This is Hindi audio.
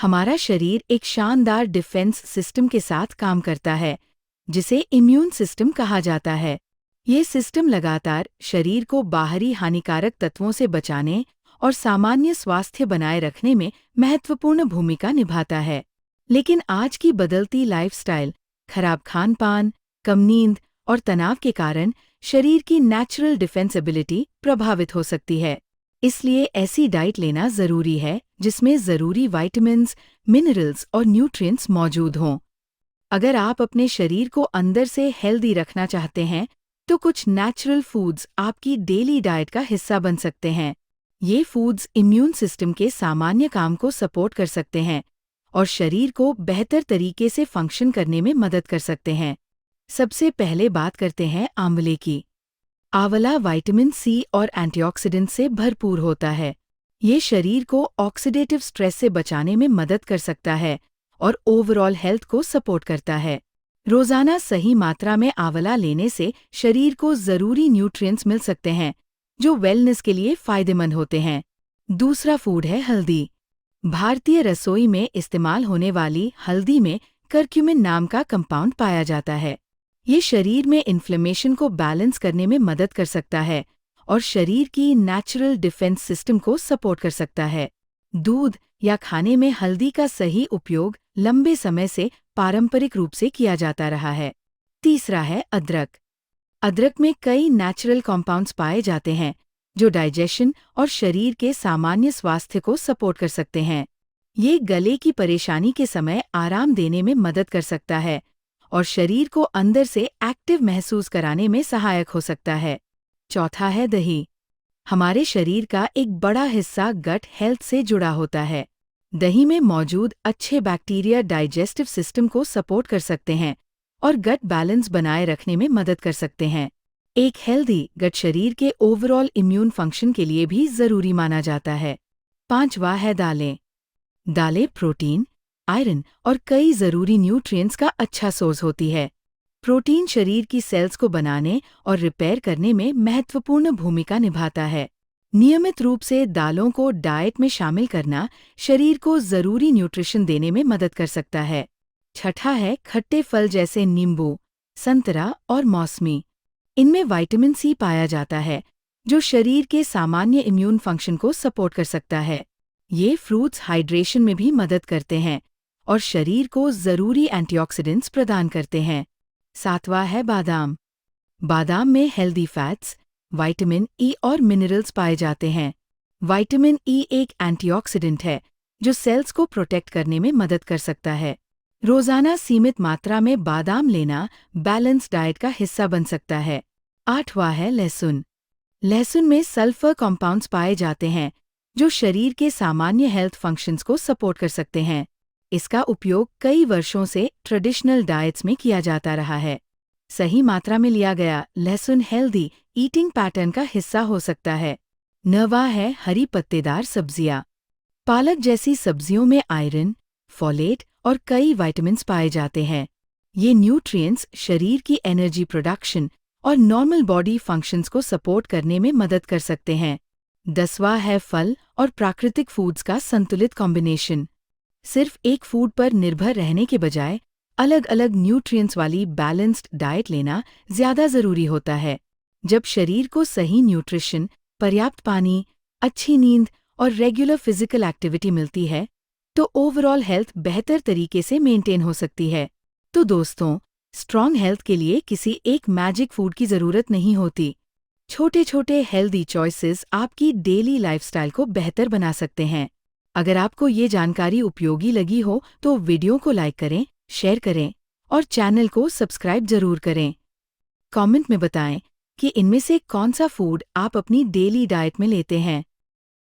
हमारा शरीर एक शानदार डिफेंस सिस्टम के साथ काम करता है, जिसे इम्यून सिस्टम कहा जाता है। ये सिस्टम लगातार शरीर को बाहरी हानिकारक तत्वों से बचाने और सामान्य स्वास्थ्य बनाए रखने में महत्वपूर्ण भूमिका निभाता है। लेकिन आज की बदलती लाइफस्टाइल, खराब खान-पान, कम नींद और तनाव के कारण शरीर की नेचुरल डिफेंस एबिलिटी प्रभावित हो सकती है। इसलिए ऐसी डाइट लेना जरूरी है जिसमें जरूरी विटामिन्स, मिनरल्स और न्यूट्रिएंट्स मौजूद हों। अगर आप अपने शरीर को अंदर से हेल्दी रखना चाहते हैं, तो कुछ नेचुरल फूड्स आपकी डेली डाइट का हिस्सा बन सकते हैं। ये फूड्स इम्यून सिस्टम के सामान्य काम को सपोर्ट कर सकते हैं और शरीर को बेहतर तरीके से फंक्शन करने में मदद कर सकते हैं। सबसे पहले बात करते हैं आंवले की। आंवला विटामिन सी और एंटीऑक्सीडेंट से भरपूर होता है। ये शरीर को ऑक्सीडेटिव स्ट्रेस से बचाने में मदद कर सकता है और ओवरऑल हेल्थ को सपोर्ट करता है। रोजाना सही मात्रा में आंवला लेने से शरीर को जरूरी न्यूट्रिएंट्स मिल सकते हैं, जो वेलनेस के लिए फायदेमंद होते हैं। दूसरा फूड है हल्दी। भारतीय रसोई में इस्तेमाल होने वाली हल्दी में करक्यूमिन नाम का कंपाउंड पाया जाता है। ये शरीर में इन्फ्लेमेशन को बैलेंस करने में मदद कर सकता है और शरीर की नेचुरल डिफेंस सिस्टम को सपोर्ट कर सकता है। दूध या खाने में हल्दी का सही उपयोग लंबे समय से पारंपरिक रूप से किया जाता रहा है। तीसरा है अदरक। अदरक में कई नेचुरल कॉम्पाउंड्स पाए जाते हैं, जो डाइजेशन और शरीर के सामान्य स्वास्थ्य को सपोर्ट कर सकते हैं। ये गले की परेशानी के समय आराम देने में मदद कर सकता है और शरीर को अंदर से एक्टिव महसूस कराने में सहायक हो सकता है। चौथा है दही। हमारे शरीर का एक बड़ा हिस्सा गट हेल्थ से जुड़ा होता है। दही में मौजूद अच्छे बैक्टीरिया डाइजेस्टिव सिस्टम को सपोर्ट कर सकते हैं और गट बैलेंस बनाए रखने में मदद कर सकते हैं। एक हेल्दी गट शरीर के ओवरऑल इम्यून फंक्शन के लिए भी जरूरी माना जाता है। पांचवा है दालें। दालें प्रोटीन, आयरन और कई जरूरी न्यूट्रिएंट्स का अच्छा सोर्स होती है। प्रोटीन शरीर की सेल्स को बनाने और रिपेयर करने में महत्वपूर्ण भूमिका निभाता है। नियमित रूप से दालों को डाइट में शामिल करना शरीर को जरूरी न्यूट्रिशन देने में मदद कर सकता है। छठा है खट्टे फल जैसे नींबू, संतरा और मौसमी। इनमें विटामिन सी पाया जाता है, जो शरीर के सामान्य इम्यून फंक्शन को सपोर्ट कर सकता है। ये फ्रूट्स हाइड्रेशन में भी मदद करते हैं और शरीर को जरूरी एंटीऑक्सीडेंट्स प्रदान करते हैं। सातवां है बादाम। बादाम में हेल्दी फैट्स, विटामिन ई और मिनरल्स पाए जाते हैं। विटामिन ई एक एंटीऑक्सीडेंट है, जो सेल्स को प्रोटेक्ट करने में मदद कर सकता है। रोजाना सीमित मात्रा में बादाम लेना बैलेंस डाइट का हिस्सा बन सकता है। आठवां है लहसुन। लहसुन में सल्फर कॉम्पाउंड्स पाए जाते हैं, जो शरीर के सामान्य हेल्थ फंक्शंस को सपोर्ट कर सकते हैं। इसका उपयोग कई वर्षों से ट्रेडिशनल डाइट्स में किया जाता रहा है। सही मात्रा में लिया गया लहसुन हेल्दी ईटिंग पैटर्न का हिस्सा हो सकता है। नौवां है हरी पत्तेदार सब्जियां। पालक जैसी सब्जियों में आयरन, फोलेट और कई विटामिन्स पाए जाते हैं। ये न्यूट्रिएंट्स शरीर की एनर्जी प्रोडक्शन और नॉर्मल बॉडी फंक्शंस को सपोर्ट करने में मदद कर सकते हैं। 10वां है फल और प्राकृतिक फूड्स का संतुलित कॉम्बिनेशन। सिर्फ एक फूड पर निर्भर रहने के बजाय अलग अलग न्यूट्रिएंट्स वाली बैलेंस्ड डाइट लेना ज्यादा जरूरी होता है। जब शरीर को सही न्यूट्रिशन, पर्याप्त पानी, अच्छी नींद और रेगुलर फिजिकल एक्टिविटी मिलती है, तो ओवरऑल हेल्थ बेहतर तरीके से मेंटेन हो सकती है। तो दोस्तों, स्ट्रॉन्ग हेल्थ के लिए किसी एक मैजिक फूड की जरूरत नहीं होती। छोटे छोटे हेल्दी चॉइसेस आपकी डेली लाइफस्टाइल को बेहतर बना सकते हैं। अगर आपको ये जानकारी उपयोगी लगी हो तो वीडियो को लाइक करें, शेयर करें और चैनल को सब्सक्राइब जरूर करें। कमेंट में बताएं कि इनमें से कौन सा फूड आप अपनी डेली डाइट में लेते हैं।